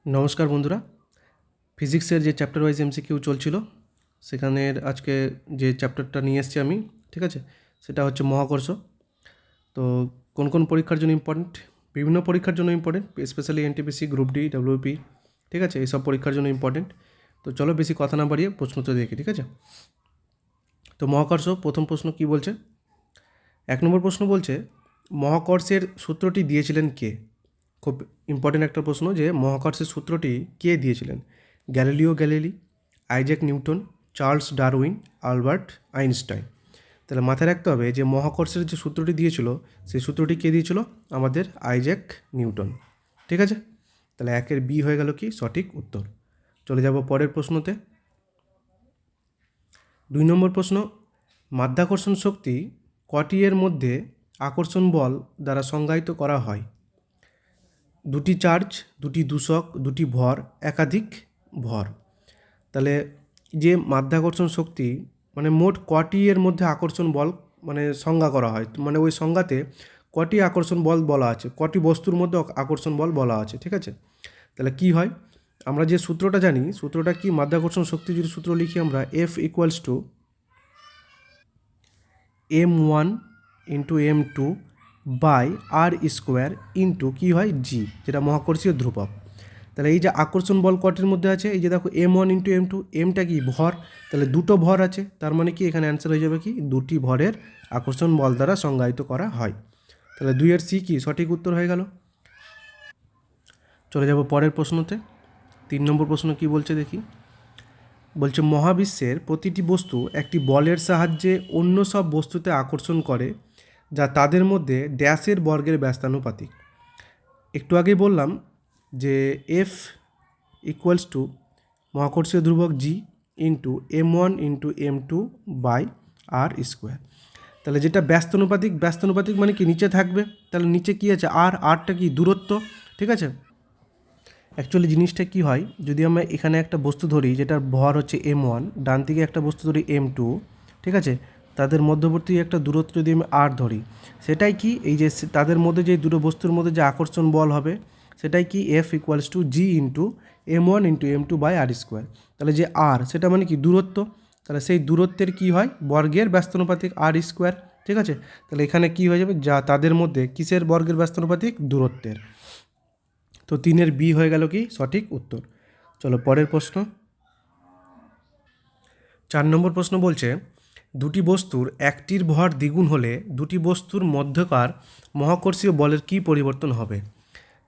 নমস্কার বন্ধুরা, ফিজিক্সের যে চ্যাপ্টার ওয়াইজ এমসিকিউ চলছিল সেখানের আজকে যে চ্যাপ্টারটা নিয়ে এসেছি আমি, ঠিক আছে, সেটা হচ্ছে মহাকর্ষ। তো কোন কোন পরীক্ষার জন্য ইম্পর্টেন্ট? বিভিন্ন পরীক্ষার জন্য important, specially NTPC, group D, WP, ঠিক আছে, এইসব পরীক্ষার জন্য ইম্পর্টেন্ট। তো চলো বেশি কথা না বাড়িয়ে প্রশ্নটা দেখি, ঠিক আছে। তো মহাকর্ষ, প্রথম প্রশ্ন কি বলছে? 1 নম্বর প্রশ্ন বলছে মহাকর্ষের সূত্রটি দিয়েছিলেন কে? খুব ইম্পর্টেন্ট একটা প্রশ্ন, যে মহাকর্ষের সূত্রটি কে দিয়েছিলেন? Galileo Galilei, Isaac Newton, Charles Darwin, Albert Einstein. তাহলে মাথায় রাখতে হবে যে মহাকর্ষের যে সূত্রটি দিয়েছিল সেই সূত্রটি কে দিয়েছিল? আমাদের আইজ্যাক নিউটন, ঠিক আছে। তাহলে 1-এর বি হয়ে গেল কি সঠিক উত্তর। চলে যাব পরের প্রশ্নতে। 2 নম্বর প্রশ্ন, মাধ্যাকর্ষণ শক্তি কটি এর মধ্যে আকর্ষণ বল দ্বারা সংজ্ঞায়িত করা হয়? 2টি চার্জ, 2টি দূষক, 2টি ভর, একাধিক ভর। তাহলে যে মাধ্যাকর্ষণ শক্তি মানে মোট কটি এর মধ্যে আকর্ষণ বল মানে সংজ্ঞা করা হয়, মানে ওই সংজ্ঞাতে কটি আকর্ষণ বল বলা আছে, কটি বস্তুর মধ্যে আকর্ষণ বল বলা আছে, ঠিক আছে। তাহলে কি হয়, আমরা যে সূত্রটা জানি, সূত্রটা কি, মাধ্যাকর্ষণ শক্তি যদি সূত্র লিখি আমরা F equals to m1 into m2 by R square into কী হয় জি, যেটা মহাকর্ষীয় ধ্রুবক। তাহলে এই যে আকর্ষণ বল কটির মধ্যে আছে, এই যে দেখো m1 ইন্টু m2, এমটা কি ভর, তাহলে দুটো ভর আছে, তার মানে কি এখানে অ্যান্সার হয়ে যাবে কি দুটি ভরের আকর্ষণ বল দ্বারা সংজ্ঞায়িত করা হয়। তাহলে 2-এর সি কি সঠিক উত্তর হয়ে গেল। চলে যাব পরের প্রশ্নতে। 3 নম্বর প্রশ্ন কি বলছে দেখি। বলছে মহাবিশ্বের প্রতিটি বস্তু একটি বলের সাহায্যে অন্য সব বস্তুতে আকর্ষণ করে যা তাদের মধ্যে ড্যাশের বর্গের ব্যস্তানুপাতিক। একটু আগেই বললাম যে এফ ইকুয়ালস টু মহাকর্ষীয় ধ্রুবক G into m1 into m2 by R square. তাহলে যেটা ব্যস্তানুপাতিক, ব্যস্তানুপাতিক মানে কি নিচে থাকবে, তাহলে নিচে কি আছে আরটা কি দূরত্ব, ঠিক আছে। অ্যাকচুয়ালি জিনিসটা কি হয়, যদি আমরা এখানে একটা বস্তু ধরি যেটার ভর হচ্ছে m1, ডান দিকে একটা বস্তু ধরি m2, ঠিক আছে, তাদের মধ্যবর্তী একটা দূরত্ব যদি আমি r ধরি, সেটাই কি এই যে তাদের মধ্যে যে দুটো বস্তুর মধ্যে যে আকর্ষণ বল হবে সেটাই কি F equals to G into m1 into m2 by R square. তাহলে যে r সেটা মানে কি দূরত্ব, তাহলে সেই দূরত্বের কি হয় বর্গের ব্যস্তানুপাতিক আর স্কোয়ার, ঠিক আছে। তাহলে এখানে কি হয়ে যাবে, যা তাদের মধ্যে কিসের বর্গের ব্যস্তানুপাতিক, দূরত্বের। তো 3-এর বি হয়ে গেল কি সঠিক উত্তর। চলো পরের প্রশ্ন। 4 নম্বর প্রশ্ন বলছে দুটি বস্তুর একটির ভর দ্বিগুণ হলে দুটি বস্তুর মধ্যকার মহাকর্ষীয় বলের কি পরিবর্তন হবে?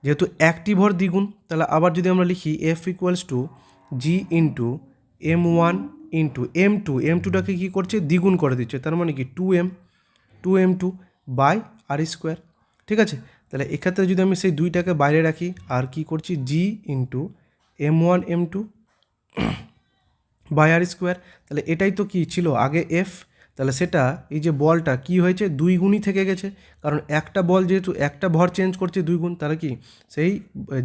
যেহেতু একটি ভর দ্বিগুণ, তাহলে আবার যদি আমরা লিখি F equals to G into m1 into m2টাকে কী করছে দ্বিগুণ করে দিচ্ছে, তার মানে কি 2m2 বাই আর স্কোয়ার, ঠিক আছে। তাহলে এক্ষেত্রে যদি আমি সেই দুইটাকে বাইরে রাখি আর কি করছি G into m1 m2 by R square, তাহলে এটাই তো কি ছিল আগে এফ, তাহলে সেটা এই যে বলটা কি হয়েছে দুই গুণই থেকে গেছে, কারণ একটা বল যেহেতু একটা ভর চেঞ্জ করছে দুই গুণ, তাহলে কি সেই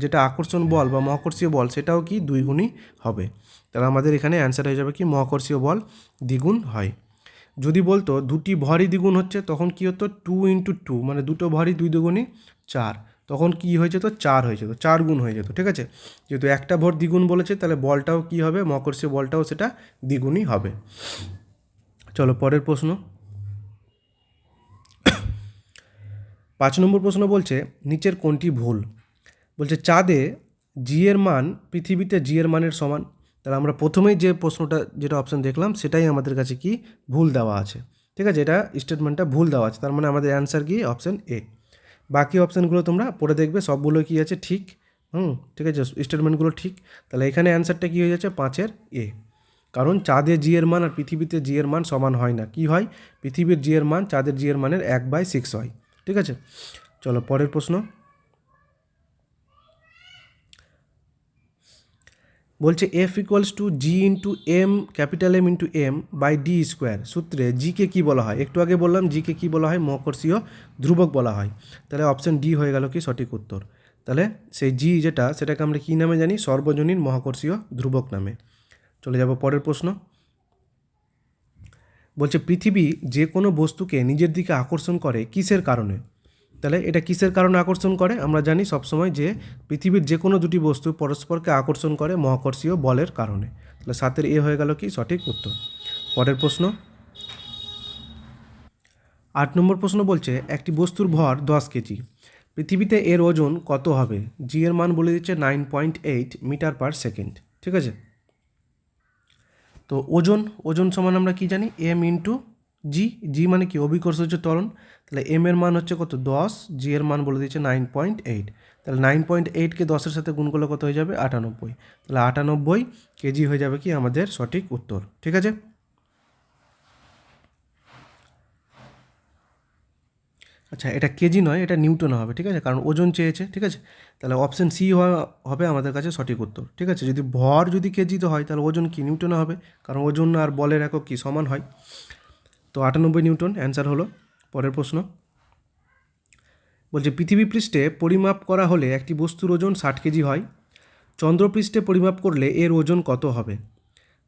যেটা আকর্ষণ বল বা মহাকর্ষীয় বল সেটাও কি দুই গুণই হবে। তাহলে আমাদের এখানে অ্যান্সার হয়ে যাবে কি মহাকর্ষীয় বল দ্বিগুণ হয়। যদি বলতো দুটি ভরই দ্বিগুণ হচ্ছে তখন কি হতো 2 × 2, মানে দুটো ভরই 2 2 4, তখন কি হয়ে যেত 4 হয়ে যেত, 4 গুণ হয়ে যেত, ঠিক আছে। যেহেতু একটা ভর দ্বিগুণ বলেছে তাহলে বলটাও কি হবে, মহাকর্ষীয় বলটাও সেটা দ্বিগুণই হবে। চলো পরের প্রশ্ন। 5 নম্বর প্রশ্ন বলছে নিচের কোনটি ভুল? বলছে চাঁদে জি এর মান পৃথিবীতে জি এর মানের সমান। তাহলে আমরা প্রথমেই যে প্রশ্নটা যেটা অপশান দেখলাম সেটাই আমাদের কাছে কি ভুল দেওয়া আছে, ঠিক আছে, এটা স্টেটমেন্টটা ভুল দেওয়া আছে, তার মানে আমাদের অ্যান্সার কি অপশান এ। বাকি অপশানগুলো তোমরা পড়ে দেখবে সবগুলো কি আছে ঠিক, ঠিক আছে, স্টেটমেন্টগুলো ঠিক। তাহলে এখানে অ্যান্সারটা কী হয়ে যাচ্ছে 5-এর এ, কারণ চাঁদে জি এর মান আর পৃথিবীতে জি এর মান সমান হয় না। কি হয়, পৃথিবীর জি এর মান চাঁদের জি এর মানের 1/6 হয়, ঠিক আছে। চলো পরের প্রশ্ন। বলছে F equals to G into M capital M into M by D square সূত্রে জিকে কী বলা হয়? একটু আগে বললাম জিকে কী বলা হয়, মহাকর্ষীয় ধ্রুবক বলা হয়। তাহলে অপশান ডি হয়ে গেল কি সঠিক উত্তর। তাহলে সেই জি যেটা সেটাকে আমরা কী নামে জানি, সর্বজনীন মহাকর্ষীয় ধ্রুবক নামে। চলে যাব পরের প্রশ্ন। বলছে পৃথিবী যে কোনো বস্তুকে নিজের দিকে আকর্ষণ করে কিসের কারণে? তাহলে এটা কিসের কারণে আকর্ষণ করে? আমরা জানি সবসময় যে পৃথিবীর যে কোনো দুটি বস্তু পরস্পরকে আকর্ষণ করে মহাকর্ষীয় বলের কারণে। তাহলে 7-এর এ হয়ে গেল কি সঠিক উত্তর। পরের প্রশ্ন 8 নম্বর প্রশ্ন বলছে একটি বস্তুর ভর 10 কেজি, পৃথিবীতে এর ওজন কত হবে? জি এর মান বলে দিচ্ছে 9.8 মিটার পার সেকেন্ড। ঠিক আছে, তো ওজন সমান আমরা কি জানি? এম ইন্টু জি। জি মানে কি? অভিকর্ষজ ত্বরণ। তাহলে এম এর মান হচ্ছে কত? 10, জি এর মান বলে দিচ্ছে 9.8। তাহলে 9.8কে 10-এর সাথে গুণ করলে কত হয়ে যাবে? 98। তাহলে 98 কেজি হয়ে যাবে কি আমাদের সঠিক উত্তর। ঠিক আছে, আচ্ছা এটা কেজি নয়, এটা নিউটনে হবে। ঠিক আছে, কারণ ওজন চেয়েছে। ঠিক আছে, তাহলে অপশান সি হবে আমাদের কাছে সঠিক উত্তর। ঠিক আছে, যদি ভর যদি কেজিতে হয় তাহলে ওজন কি? নিউটনে হবে, কারণ ওজন আর বলের একক কি? সমান হয়। তো 98 নিউটন অ্যান্সার হলো। পরের প্রশ্ন বলছে পৃথিবী পৃষ্ঠে পরিমাপ করা হলে একটি বস্তুর ওজন 60 কেজি হয়, চন্দ্রপৃষ্ঠে পরিমাপ করলে এর ওজন কত হবে?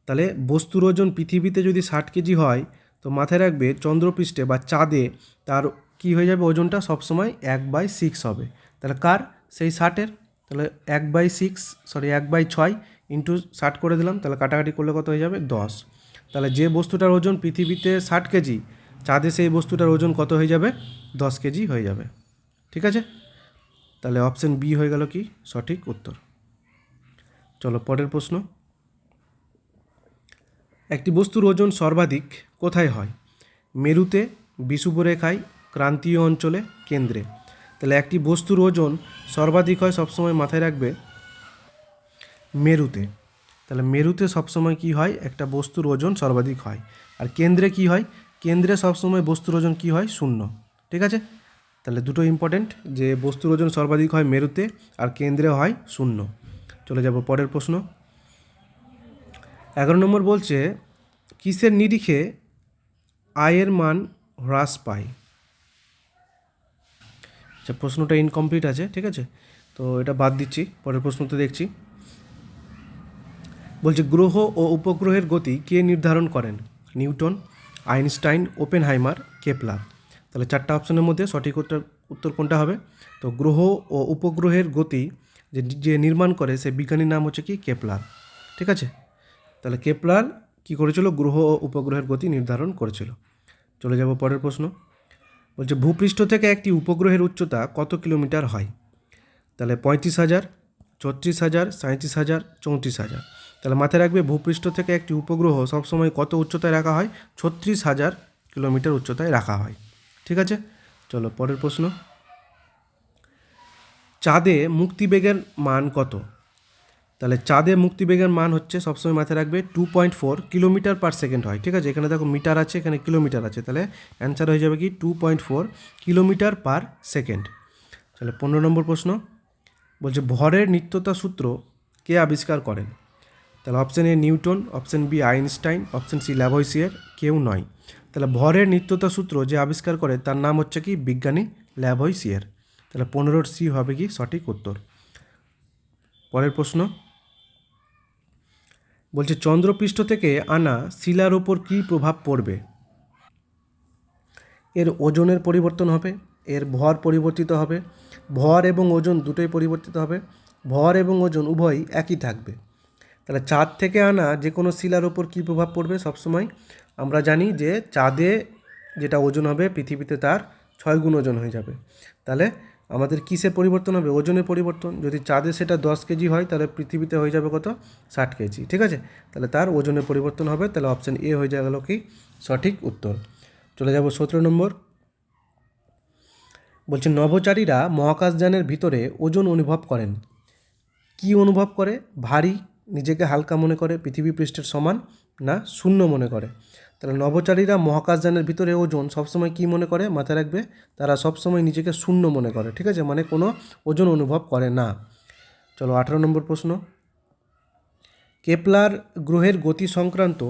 তাহলে বস্তুর ওজন পৃথিবীতে যদি 60 কেজি হয়, তো মাথায় রাখবে চন্দ্রপৃষ্ঠে বা চাঁদে তার কি হয়ে যাবে? ওজনটা সবসময় 1/6 হবে। তাহলে কার? সেই 60-এর। তাহলে 1/6 ইন্টু 60 করে দিলাম, তাহলে কাটাকাটি করলে কত হয়ে যাবে? 10। তাহলে যে বস্তুটার ওজন পৃথিবীতে 60 কেজি, চাঁদে সেই বস্তুটার ওজন কত হয়ে যাবে? 10 কেজি হয়ে যাবে। ঠিক আছে, তাহলে অপশান বি হয়ে গেল কি সঠিক উত্তর। চলো পরের প্রশ্ন, একটি বস্তুর ওজন সর্বাধিক কোথায় হয়? মেরুতে, বিষুবরেখায়, ক্রান্তীয় অঞ্চলে, কেন্দ্রে। তাহলে একটি বস্তুর ওজন সর্বাধিক হয় সবসময় মাথায় রাখবে মেরুতে। তাহলে মেরুতে সবসময় কি হয়? একটা বস্তুর ওজন সর্বাধিক হয়। আর কেন্দ্রে কি হয়? কেন্দ্রে সবসময় বস্তুর ওজন কি হয়? 0। ঠিক আছে, তাহলে দুটো ইম্পর্টেন্ট, যে বস্তুর ওজন সর্বাধিক হয় মেরুতে আর কেন্দ্রে হয় 0। চলে যাব পরের প্রশ্ন। 11 নম্বর বলছে কিসের নিরিখে আয়ের মান হ্রাস পায়? আচ্ছা প্রশ্নটা ইনকমপ্লিট আছে। ঠিক আছে, তো এটা বাদ দিচ্ছি, পরের প্রশ্নতে দেখছি। বলছে গ্রহ ও উপগ্রহের গতি কে নির্ধারণ করেন? Newton, Einstein, Oppenheimer, Kepler. তাহলে 4টা অপশনের মধ্যে সঠিক উত্তর কোনটা হবে? তো গ্রহ ও উপগ্রহের গতি যে নির্মাণ করে সে বিজ্ঞানীর নাম হচ্ছে কি? কেপলার। ঠিক আছে, তাহলে কেপলার কি করেছিল? গ্রহ ও উপগ্রহের গতি নির্ধারণ করেছিল। চলে যাব পরের প্রশ্ন। বলছে ভূপৃষ্ঠ থেকে একটি উপগ্রহের উচ্চতা কত কিলোমিটার হয়? তাহলে 35,000, 36,000, 37,000, 34,000। তাহলে মাথায় রাখবে ভূপৃষ্ঠ থেকে একটি উপগ্রহ সবসময় কত উচ্চতায় রাখা হয়? 36,000 কিলোমিটার উচ্চতায় রাখা হয়। ঠিক আছে, চলো পরের প্রশ্ন। চাঁদে মুক্তিবেগের মান কত? তাহলে চাঁদে মুক্তিবেগের মান হচ্ছে সবসময় মাথায় রাখবে 2.4 কিলোমিটার পার সেকেন্ড হয়। ঠিক আছে, এখানে দেখো মিটার আছে, এখানে কিলোমিটার আছে, তাহলে অ্যান্সার হয়ে যাবে কি 2.4 কিলোমিটার পার সেকেন্ড। তাহলে 15 নম্বর প্রশ্ন বলছে ভরের নিত্যতা সূত্র কে আবিষ্কার করেন? তাহলে option A Newton, option B Einstein, option C Lavoisier, কেউ নয়। তাহলে ভরের নিত্যতা সূত্র যে আবিষ্কার করে তার নাম হচ্ছে কি? বিজ্ঞানী ল্যাভয়েসিয়ার। তাহলে 15-র সি হবে কি সঠিক উত্তর। পরের প্রশ্ন বলছে চন্দ্রপৃষ্ঠ থেকে আনা শিলার ওপর কী প্রভাব পড়বে? এর ওজনের পরিবর্তন হবে, এর ভর পরিবর্তিত হবে, ভর এবং ওজন দুটোই পরিবর্তিত হবে, ভর এবং ওজন উভয়ই একই থাকবে। তাহলে চাঁদ থেকে আনা যে কোনো শিলার ওপর কী প্রভাব পড়বে? সবসময় আমরা জানি যে চাঁদে যেটা ওজন হবে পৃথিবীতে তার 6 গুণ ওজন হয়ে যাবে। তাহলে আমাদের কিসের পরিবর্তন হবে? ওজনের পরিবর্তন। যদি চাঁদে সেটা 10 কেজি হয় তাহলে পৃথিবীতে হয়ে যাবে কত? 60 কেজি। ঠিক আছে, তাহলে তার ওজনের পরিবর্তন হবে। তাহলে অপশান এ হয়ে গেল কি সঠিক উত্তর। চলে যাব 17 নম্বর। বলছে নভোচারীরা মহাকাশযানের ভিতরে ওজন অনুভব করেন। কি অনুভব করে? ভারী, নিজেকে হালকা মনে করে, পৃথিবী পৃষ্ঠের সমান, না শূন্য মনে করে? তাহলে নভোচারীরা মহাকাশযানের ভিতরে ওজন সবসময় কি মনে করে? মাথায় রাখবে তারা সবসময় নিজেকে শূন্য মনে করে। ঠিক আছে, মানে কোনো ওজন অনুভব করে না। চলো 18 নম্বর প্রশ্ন। কেপলার গ্রহের গতি সংক্রান্ত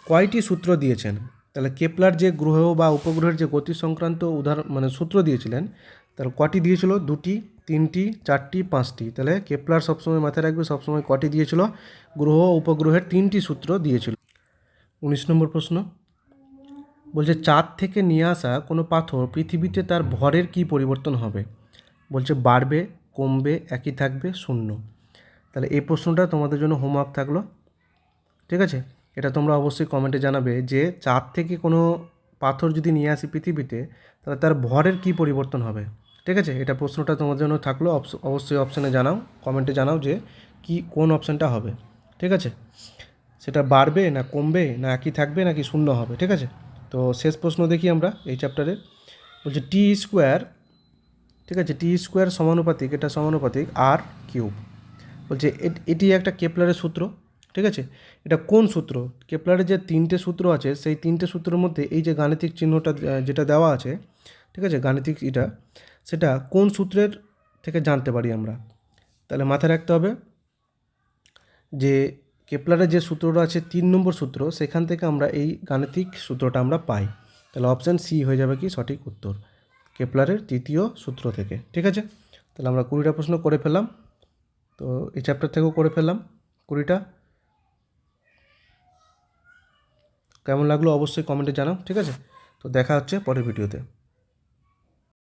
কয়টি সূত্র দিয়েছেন? তাহলে কেপলার যে গ্রহ বা উপগ্রহের যে গতি সংক্রান্ত মানে সূত্র দিয়েছিলেন, তাহলে কটি দিয়েছিল? 2টি, 3টি, 4টি, 5টি। তাহলে কেপলার সবসময় মাথায় রাখবে সবসময় কটি দিয়েছিল? গ্রহ ও উপগ্রহের 3টি সূত্র দিয়েছিল। 19 নম্বর প্রশ্ন। বলছে চাঁদ থেকে নিয়ে আসা কোনো পাথর পৃথিবীতে তার ভরের কী পরিবর্তন হবে? বলছে বাড়বে, কমবে, একই থাকবে, শূন্য। তাহলে এই প্রশ্নটা তোমাদের জন্য হোমওয়ার্ক থাকলো। ঠিক আছে, এটা তোমরা অবশ্যই কমেন্টে জানাবে যে চাঁদ থেকে কোনো পাথর যদি নিয়ে আসি পৃথিবীতে তাহলে তার ভরের কী পরিবর্তন হবে। ঠিক আছে, এটা প্রশ্নটা তোমাদের জন্য থাকলো, অবশ্যই অপশানে জানাও, কমেন্টে জানাও যে কোন অপশানটা হবে। ঠিক আছে, সেটা বাড়বে না কমবে না একই থাকবে নাকি শূন্য হবে। ঠিক আছে, তো শেষ প্রশ্ন দেখি আমরা এই চ্যাপ্টারে। বলছে টি স্কোয়ার, ঠিক আছে, টি স্কোয়ার সমানুপাতিক, এটা সমানুপাতিক আর কিউব। বলছে এটি একটা কেপলারের সূত্র। ঠিক আছে, এটা কোন সূত্র? কেপলারের যে 3টে সূত্র আছে সেই 3টে সূত্রের মধ্যে এই যে গাণিতিক চিহ্নটা যেটা দেওয়া আছে, ঠিক আছে, গাণিতিক এটা, সেটা কোন সূত্রের থেকে জানতে পারি আমরা? তাহলে মাথায় রাখতে হবে যে কেপলারের যে সূত্রটা আছে 3 নম্বর সূত্র, সেখান থেকে আমরা এই গাণিতিক সূত্রটা আমরা পাই। তাহলে অপশান সি হয়ে যাবে কি সঠিক উত্তর, কেপলারের 3য় সূত্র থেকে। ঠিক আছে, তাহলে আমরা 20টা প্রশ্ন করে ফেললাম, তো এই চ্যাপ্টার থেকেও করে ফেললাম 20টা। কেমন লাগলো অবশ্যই কমেন্টে জানাও। ঠিক আছে, তো দেখা হচ্ছে পরের ভিডিওতে।